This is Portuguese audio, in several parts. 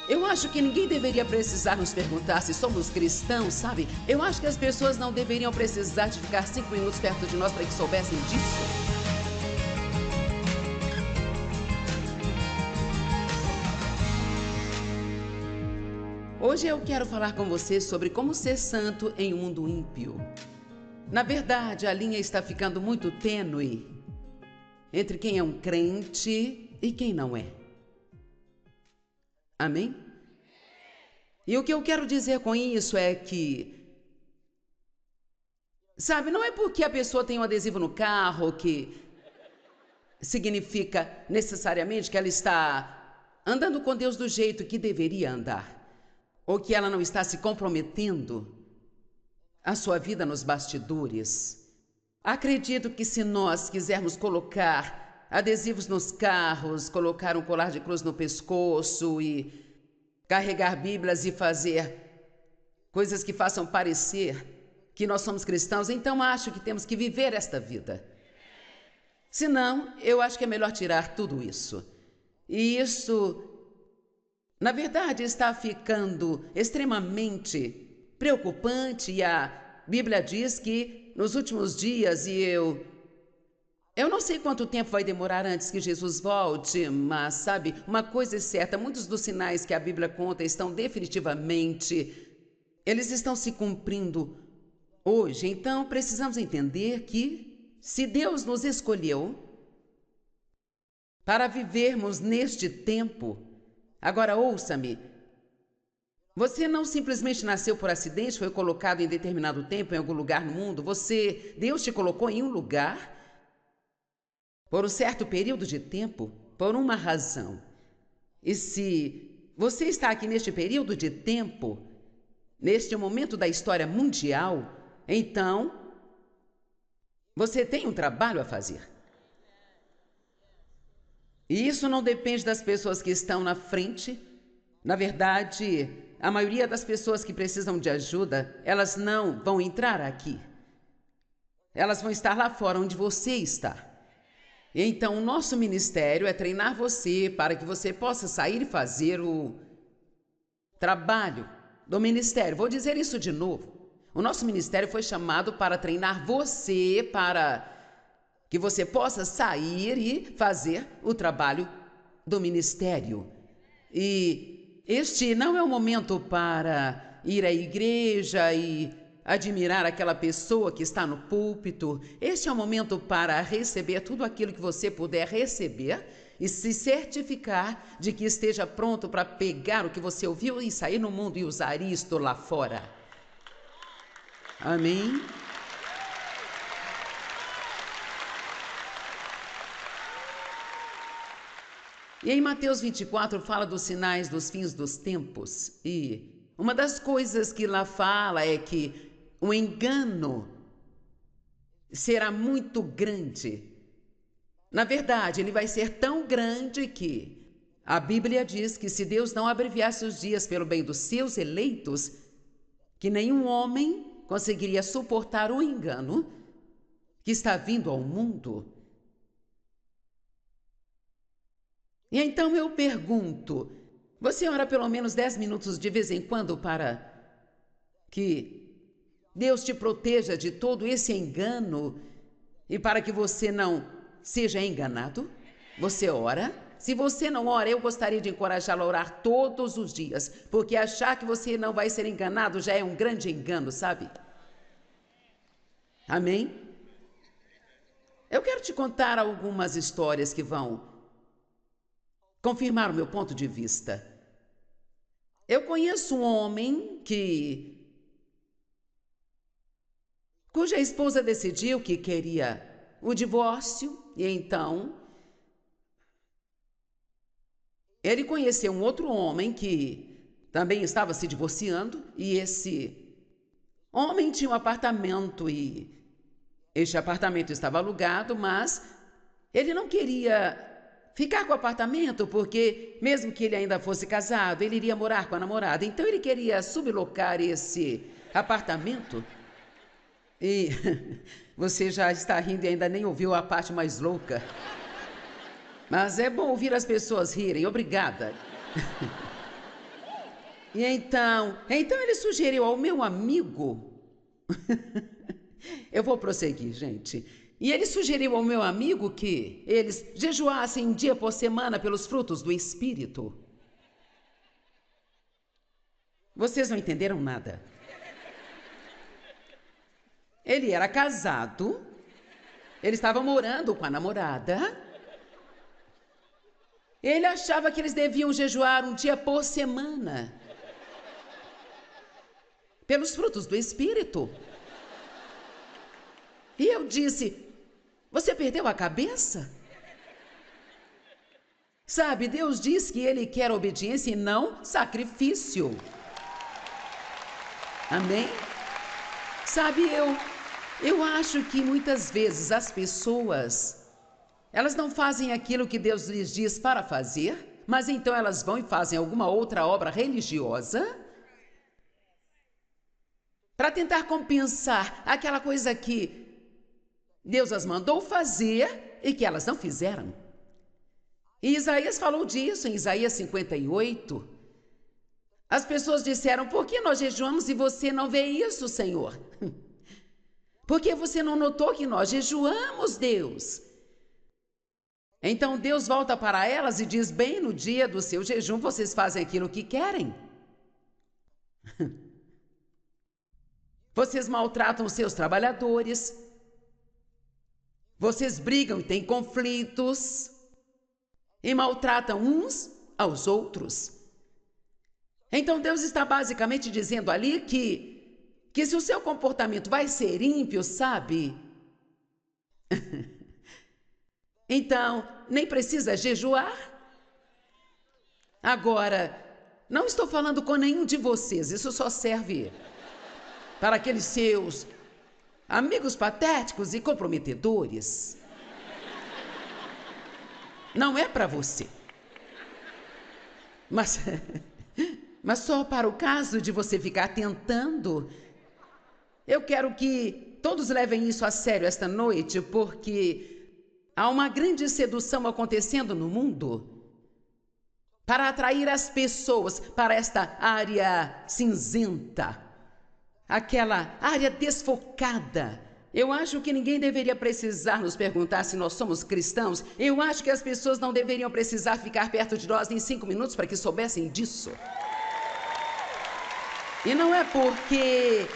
Eu acho que ninguém deveria precisar nos perguntar se somos cristãos, sabe? Eu acho que as pessoas não deveriam precisar de ficar 5 minutos perto de nós para que soubessem disso. Hoje eu quero falar com você sobre como ser santo em um mundo ímpio. Na verdade, a linha está ficando muito tênue entre quem é um crente e quem não é. Amém? E o que eu quero dizer com isso é que, sabe, não é porque a pessoa tem um adesivo no carro que significa necessariamente que ela está andando com Deus do jeito que deveria andar, ou que ela não está se comprometendo a sua vida nos bastidores. Acredito que se nós quisermos colocar adesivos nos carros, colocar um colar de cruz no pescoço e carregar Bíblias e fazer coisas que façam parecer que nós somos cristãos, então acho que temos que viver esta vida. Senão, eu acho que é melhor tirar tudo isso. E isso, na verdade, está ficando extremamente preocupante, e a Bíblia diz que nos últimos dias, e eu não sei quanto tempo vai demorar antes que Jesus volte, mas sabe, uma coisa é certa, muitos dos sinais que a Bíblia conta estão definitivamente, eles estão se cumprindo hoje. Então precisamos entender que se Deus nos escolheu para vivermos neste tempo, agora ouça-me, você não simplesmente nasceu por acidente, foi colocado em determinado tempo em algum lugar no mundo. Deus te colocou em um lugar por um certo período de tempo, por uma razão. E se você está aqui neste período de tempo, neste momento da história mundial, então você tem um trabalho a fazer. E isso não depende das pessoas que estão na frente. Na verdade, a maioria das pessoas que precisam de ajuda, elas não vão entrar aqui. Elas vão estar lá fora onde você está. Então, o nosso ministério é treinar você para que você possa sair e fazer o trabalho do ministério. Vou dizer isso de novo. O nosso ministério foi chamado para treinar você para que você possa sair e fazer o trabalho do ministério. E este não é o momento para ir à igreja e admirar aquela pessoa que está no púlpito. Este é o momento para receber tudo aquilo que você puder receber e se certificar de que esteja pronto para pegar o que você ouviu e sair no mundo e usar isto lá fora. Amém? E em Mateus 24 fala dos sinais dos fins dos tempos. E uma das coisas que lá fala é que o engano será muito grande. Na verdade, ele vai ser tão grande que a Bíblia diz que se Deus não abreviasse os dias pelo bem dos seus eleitos, que nenhum homem conseguiria suportar o engano que está vindo ao mundo. E então eu pergunto, você ora pelo menos 10 minutos de vez em quando para que Deus te proteja de todo esse engano e para que você não seja enganado? Você ora? Se você não ora, eu gostaria de encorajá-lo a orar todos os dias, porque achar que você não vai ser enganado já é um grande engano, sabe? Amém? Eu quero te contar algumas histórias que vão confirmar o meu ponto de vista. Eu conheço um homem cuja esposa decidiu que queria o divórcio, e então ele conheceu um outro homem que também estava se divorciando, e esse homem tinha um apartamento e este apartamento estava alugado, mas ele não queria ficar com o apartamento porque, mesmo que ele ainda fosse casado, ele iria morar com a namorada. Então ele queria sublocar esse apartamento. E você já está rindo e ainda nem ouviu a parte mais louca. Mas é bom ouvir as pessoas rirem. Obrigada. E então ele sugeriu ao meu amigo. Eu vou prosseguir, gente. E ele sugeriu ao meu amigo que eles jejuassem um dia por semana pelos frutos do Espírito. Vocês não entenderam nada. Ele era casado, ele estava morando com a namorada. Ele achava que eles deviam jejuar um dia por semana pelos frutos do Espírito. E eu disse: você perdeu a cabeça? Sabe, Deus diz que Ele quer obediência e não sacrifício. Amém? Sabe, eu acho que muitas vezes as pessoas, elas não fazem aquilo que Deus lhes diz para fazer, mas então elas vão e fazem alguma outra obra religiosa para tentar compensar aquela coisa que Deus as mandou fazer e que elas não fizeram. E Isaías falou disso em Isaías 58. As pessoas disseram: por que nós jejuamos e você não vê isso, Senhor? Por que você não notou que nós jejuamos, Deus? Então Deus volta para elas e diz: bem, no dia do seu jejum vocês fazem aquilo que querem. Vocês maltratam os seus trabalhadores. Vocês brigam e têm conflitos. E maltratam uns aos outros. Então Deus está basicamente dizendo ali que se o seu comportamento vai ser ímpio, sabe? Então, nem precisa jejuar. Agora, não estou falando com nenhum de vocês, isso só serve para aqueles seus amigos patéticos e comprometedores. Não é para você. Mas só para o caso de você ficar tentando, eu quero que todos levem isso a sério esta noite, porque há uma grande sedução acontecendo no mundo para atrair as pessoas para esta área cinzenta, aquela área desfocada. Eu acho que ninguém deveria precisar nos perguntar se nós somos cristãos. Eu acho que as pessoas não deveriam precisar ficar perto de nós em 5 minutos para que soubessem disso. E não é porque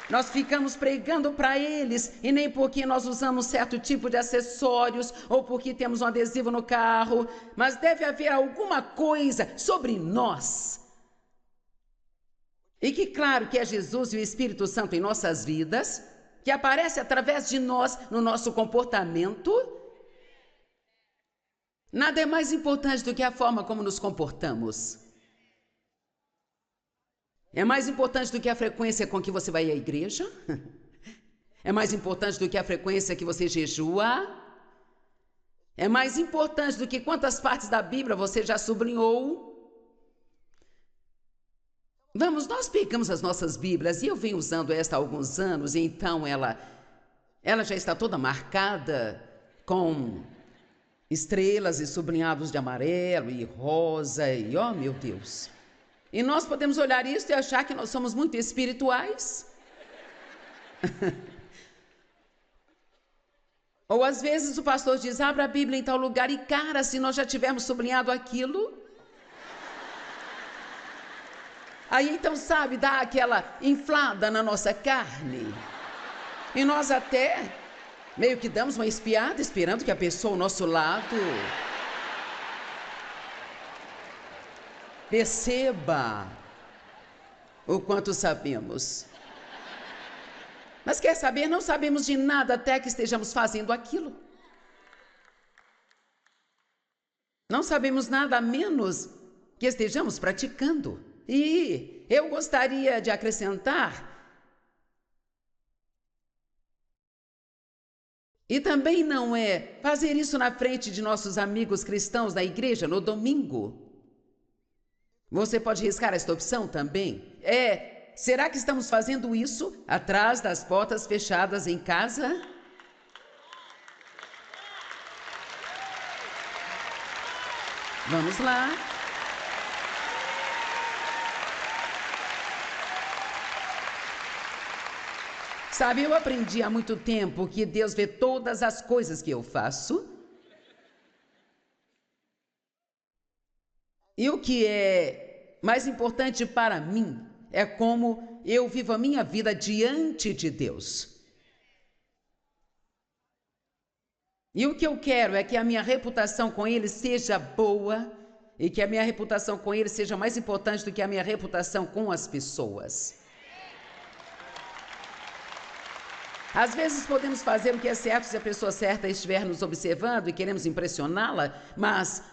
nós ficamos pregando para eles, e nem porque nós usamos certo tipo de acessórios, ou porque temos um adesivo no carro, mas deve haver alguma coisa sobre nós. E que claro que é Jesus e o Espírito Santo em nossas vidas, que aparece através de nós no nosso comportamento. Nada é mais importante do que a forma como nos comportamos. É mais importante do que a frequência com que você vai à igreja? É mais importante do que a frequência que você jejua? É mais importante do que quantas partes da Bíblia você já sublinhou? Vamos, nós pegamos as nossas Bíblias, e eu venho usando esta há alguns anos, e então ela já está toda marcada com estrelas e sublinhados de amarelo e rosa, e oh meu Deus! E nós podemos olhar isso e achar que nós somos muito espirituais. Ou às vezes o pastor diz: abra a Bíblia em tal lugar, e cara, se nós já tivermos sublinhado aquilo... Aí então, sabe, dá aquela inflada na nossa carne. E nós até meio que damos uma espiada, esperando que a pessoa ao nosso lado perceba o quanto sabemos. Mas quer saber, não sabemos de nada até que estejamos fazendo aquilo. Não sabemos nada a menos que estejamos praticando. E eu gostaria de acrescentar, e também não é fazer isso na frente de nossos amigos cristãos da igreja no domingo. Você pode riscar esta opção também. Será que estamos fazendo isso atrás das portas fechadas em casa? Vamos lá. Sabe, eu aprendi há muito tempo que Deus vê todas as coisas que eu faço. E o que é mais importante para mim é como eu vivo a minha vida diante de Deus. E o que eu quero é que a minha reputação com Ele seja boa e que a minha reputação com Ele seja mais importante do que a minha reputação com as pessoas. Às vezes podemos fazer o que é certo se a pessoa certa estiver nos observando e queremos impressioná-la, mas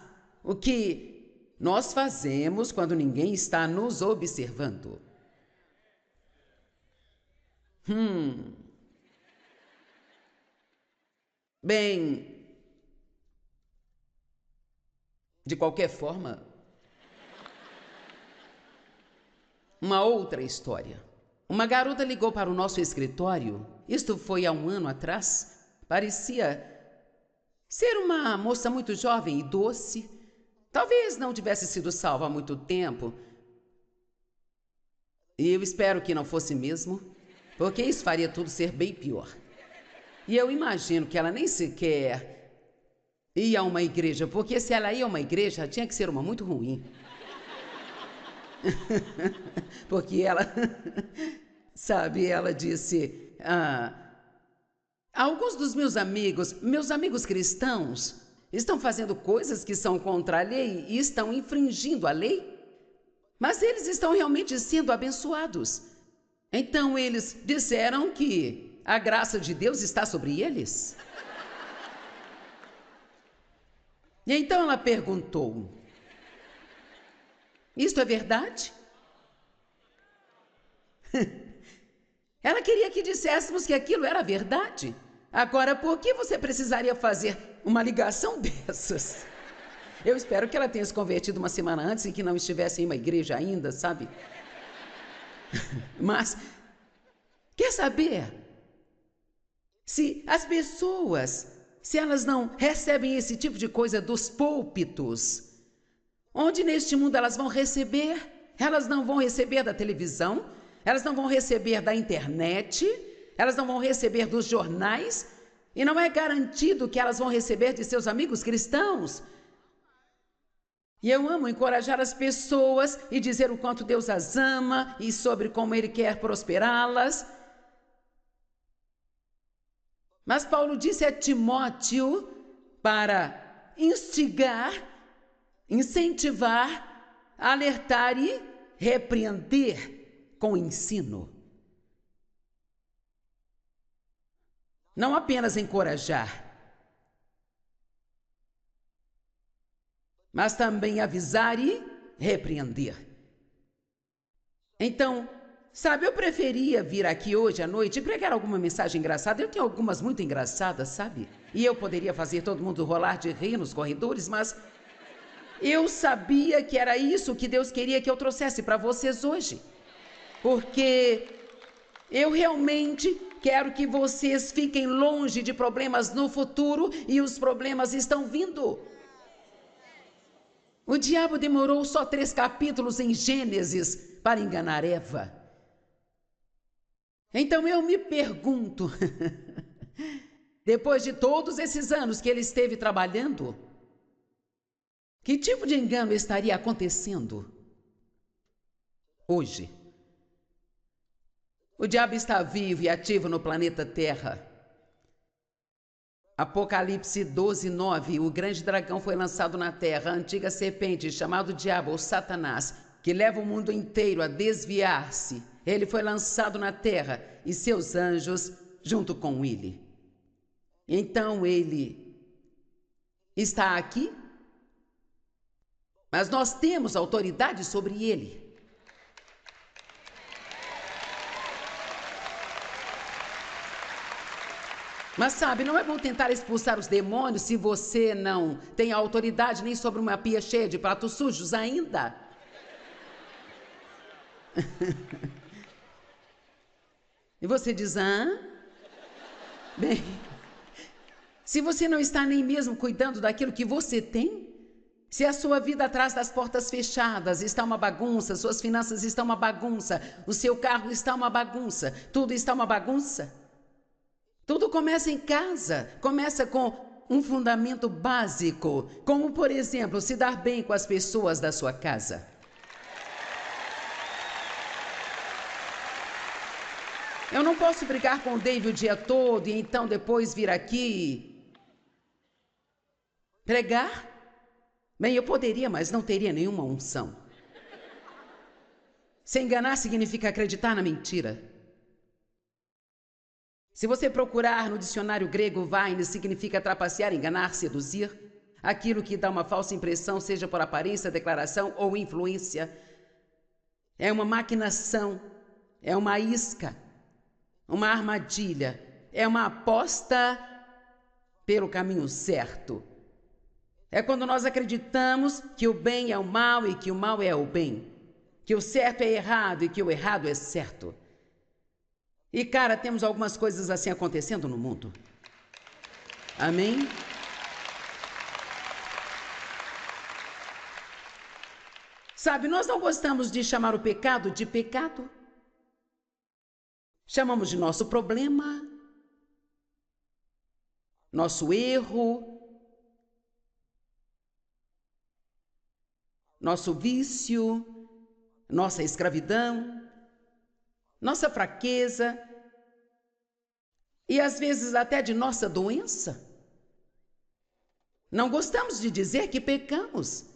o que nós fazemos quando ninguém está nos observando? Bem, de qualquer forma, uma outra história. Uma garota ligou para o nosso escritório, isto foi há um ano atrás. Parecia ser uma moça muito jovem e doce. Talvez não tivesse sido salva há muito tempo. E eu espero que não fosse mesmo, porque isso faria tudo ser bem pior. E eu imagino que ela nem sequer ia a uma igreja, porque se ela ia a uma igreja, tinha que ser uma muito ruim. Porque ela, sabe, ela disse, alguns dos meus amigos cristãos, estão fazendo coisas que são contra a lei e estão infringindo a lei, mas eles estão realmente sendo abençoados. Então eles disseram que a graça de Deus está sobre eles. E então ela perguntou, isto é verdade? Ela queria que disséssemos que aquilo era verdade. Agora, por que você precisaria fazer uma ligação dessas? Eu espero que ela tenha se convertido uma semana antes e que não estivesse em uma igreja ainda, sabe? Mas, quer saber? Se as pessoas, se elas não recebem esse tipo de coisa dos púlpitos, onde neste mundo elas vão receber? Elas não vão receber da televisão, elas não vão receber da internet, elas não vão receber dos jornais, e não é garantido que elas vão receber de seus amigos cristãos. E eu amo encorajar as pessoas e dizer o quanto Deus as ama e sobre como Ele quer prosperá-las. Mas Paulo disse a Timóteo para instigar, incentivar, alertar e repreender com ensino. Não apenas encorajar, mas também avisar e repreender. Então, sabe, eu preferia vir aqui hoje à noite e pregar alguma mensagem engraçada. Eu tenho algumas muito engraçadas, sabe? E eu poderia fazer todo mundo rolar de rir nos corredores, mas eu sabia que era isso que Deus queria que eu trouxesse para vocês hoje. Porque eu realmente quero que vocês fiquem longe de problemas no futuro e os problemas estão vindo. O diabo demorou só 3 capítulos em Gênesis para enganar Eva. Então eu me pergunto, depois de todos esses anos que ele esteve trabalhando, que tipo de engano estaria acontecendo hoje? O diabo está vivo e ativo no planeta Terra. Apocalipse 12:9, o grande dragão foi lançado na terra, a antiga serpente, chamado diabo ou Satanás, que leva o mundo inteiro a desviar-se. Ele foi lançado na terra e seus anjos junto com ele. Então ele está aqui, mas nós temos autoridade sobre ele. Mas sabe, não é bom tentar expulsar os demônios se você não tem autoridade nem sobre uma pia cheia de pratos sujos ainda. E você diz, Bem, se você não está nem mesmo cuidando daquilo que você tem, Se a sua vida atrás das portas fechadas está uma bagunça, suas finanças estão uma bagunça, o seu carro está uma bagunça, tudo está uma bagunça. Tudo começa em casa, começa com um fundamento básico, como, por exemplo, se dar bem com as pessoas da sua casa. Eu não posso brigar com o Dave o dia todo e então depois vir aqui pregar? Bem, eu poderia, mas não teria nenhuma unção. Se enganar significa acreditar na mentira. Se você procurar no dicionário grego, vaine significa trapacear, enganar, seduzir. Aquilo que dá uma falsa impressão, seja por aparência, declaração ou influência. É uma maquinação, é uma isca, uma armadilha, é uma aposta pelo caminho certo. É quando nós acreditamos que o bem é o mal e que o mal é o bem. Que o certo é errado e que o errado é certo. E, cara, temos algumas coisas assim acontecendo no mundo. Amém? Sabe, nós não gostamos de chamar o pecado de pecado. Chamamos de nosso problema, nosso erro, nosso vício, nossa escravidão, nossa fraqueza e às vezes até de nossa doença. Não gostamos de dizer que pecamos.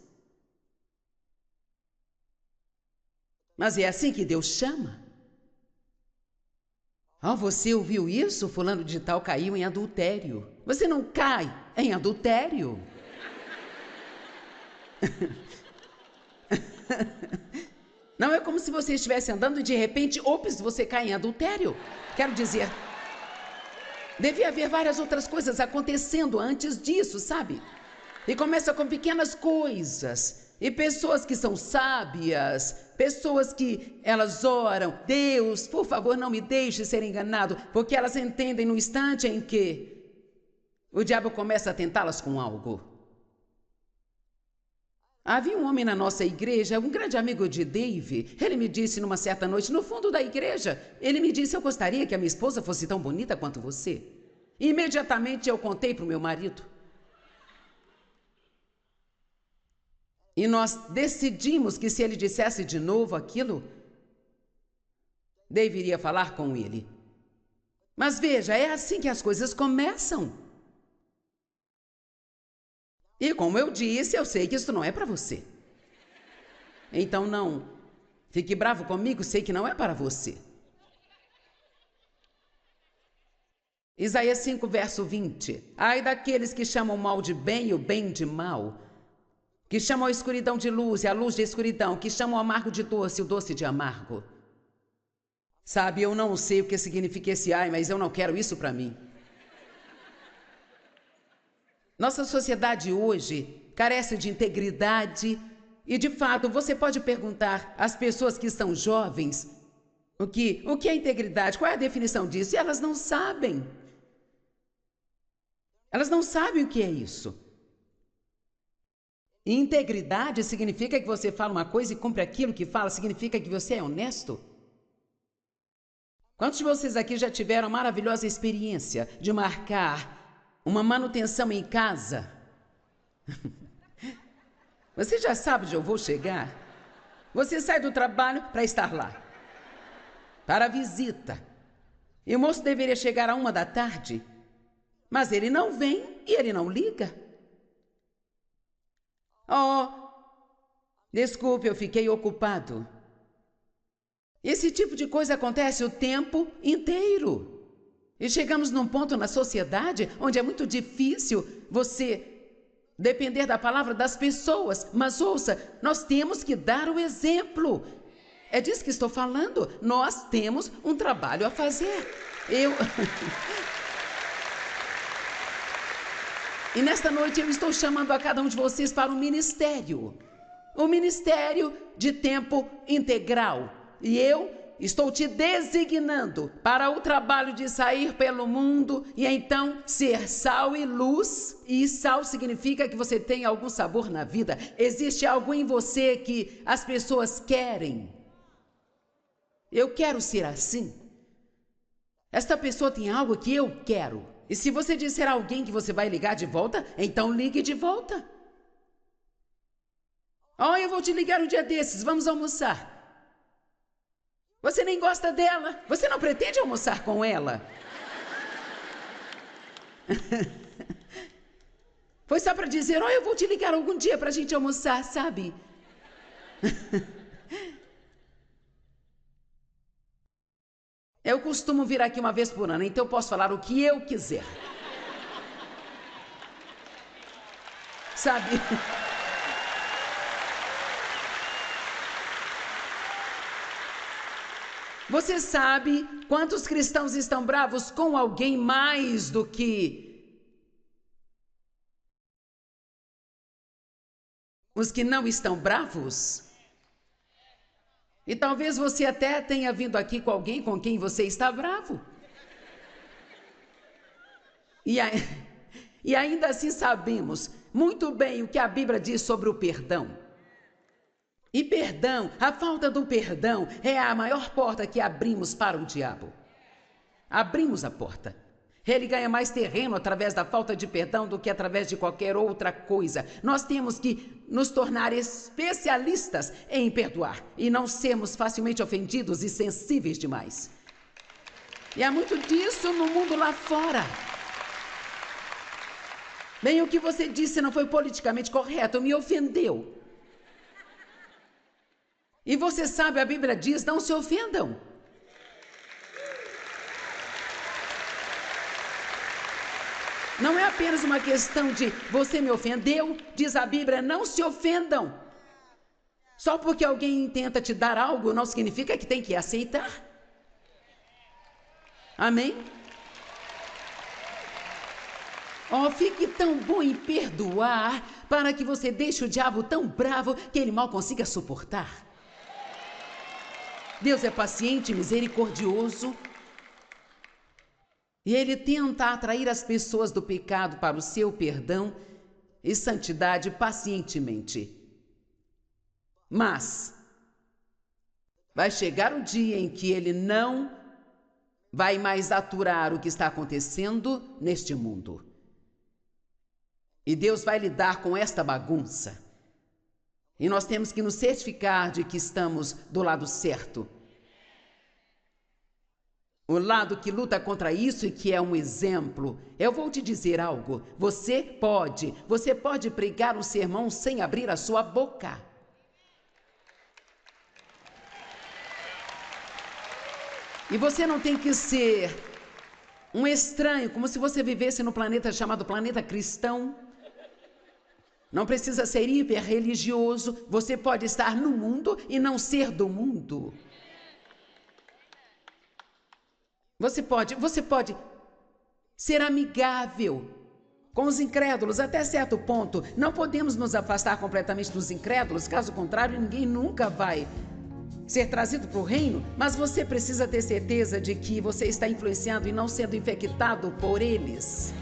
Mas é assim que Deus chama. Oh, você ouviu isso? Fulano de tal caiu em adultério. Você não cai em adultério. Não é como se você estivesse andando e de repente, ops, você cai em adultério. Quero dizer, devia haver várias outras coisas acontecendo antes disso, sabe? E começa com pequenas coisas. E pessoas que são sábias, pessoas que elas oram, Deus, por favor, não me deixe ser enganado, porque elas entendem no instante em que o diabo começa a tentá-las com algo. Havia um homem na nossa igreja, um grande amigo de Dave. Ele me disse numa certa noite, no fundo da igreja, ele me disse, eu gostaria que a minha esposa fosse tão bonita quanto você. E imediatamente eu contei para o meu marido. E nós decidimos que se ele dissesse de novo aquilo, Dave iria falar com ele. Mas veja, é assim que as coisas começam. E como eu disse, eu sei que isso não é para você. Então não fique bravo comigo, sei que não é para você. Isaías 5, verso 20. Ai daqueles que chamam o mal de bem e o bem de mal, que chamam a escuridão de luz e a luz de escuridão, que chamam o amargo de doce e o doce de amargo. Sabe, eu não sei o que significa esse ai, mas eu não quero isso para mim. Nossa sociedade hoje carece de integridade e, de fato, você pode perguntar às pessoas que estão jovens o que é integridade, qual é a definição disso, e elas não sabem. Elas não sabem o que é isso. E integridade significa que você fala uma coisa e cumpre aquilo que fala, significa que você é honesto. Quantos de vocês aqui já tiveram a maravilhosa experiência de marcar uma manutenção em casa? Você já sabe onde eu vou chegar? Você sai do trabalho para estar lá, para a visita. E o moço deveria chegar à 13h, mas ele não vem e ele não liga. Oh, desculpe, eu fiquei ocupado. Esse tipo de coisa acontece o tempo inteiro. E chegamos num ponto na sociedade onde é muito difícil você depender da palavra das pessoas. Mas ouça, nós temos que dar o exemplo. É disso que estou falando. Nós temos um trabalho a fazer. E nesta noite eu estou chamando a cada um de vocês para um ministério. Um ministério de tempo integral. E eu estou te designando para o trabalho de sair pelo mundo e então ser sal e luz. E sal significa que você tem algum sabor na vida. Existe algo em você que as pessoas querem. Eu quero ser assim. Esta pessoa tem algo que eu quero. E se você disser a alguém que você vai ligar de volta, então ligue de volta. Oh, eu vou te ligar um dia desses, vamos almoçar. Você nem gosta dela. Você não pretende almoçar com ela? Foi só para dizer, oh, eu vou te ligar algum dia para a gente almoçar, sabe? Eu costumo vir aqui uma vez por ano, então eu posso falar o que eu quiser. Sabe? Você sabe quantos cristãos estão bravos com alguém mais do que os que não estão bravos? E talvez você até tenha vindo aqui com alguém com quem você está bravo. E ainda assim sabemos muito bem o que a Bíblia diz sobre o perdão. E perdão, a falta do perdão é a maior porta que abrimos para o diabo. Abrimos a porta. Ele ganha mais terreno através da falta de perdão do que através de qualquer outra coisa. Nós temos que nos tornar especialistas em perdoar e não sermos facilmente ofendidos e sensíveis demais. E há muito disso no mundo lá fora. Bem, o que você disse não foi politicamente correto, me ofendeu. E você sabe, a Bíblia diz, não se ofendam. Não é apenas uma questão de você me ofendeu, diz a Bíblia, não se ofendam. Só porque alguém tenta te dar algo, não significa que tem que aceitar. Amém? Oh, fique tão bom em perdoar, para que você deixe o diabo tão bravo que ele mal consiga suportar. Deus é paciente e misericordioso. E Ele tenta atrair as pessoas do pecado para o seu perdão e santidade pacientemente. Mas vai chegar o dia em que Ele não vai mais aturar o que está acontecendo neste mundo. E Deus vai lidar com esta bagunça. E nós temos que nos certificar de que estamos do lado certo. O lado que luta contra isso e que é um exemplo. Eu vou te dizer algo. Você pode pregar um sermão sem abrir a sua boca. E você não tem que ser um estranho, como se você vivesse no planeta chamado planeta cristão. Não precisa ser hiper-religioso. Você pode estar no mundo e não ser do mundo. Você pode ser amigável com os incrédulos até certo ponto. Não podemos nos afastar completamente dos incrédulos, caso contrário, ninguém nunca vai ser trazido para o reino. Mas você precisa ter certeza de que você está influenciado e não sendo infectado por eles.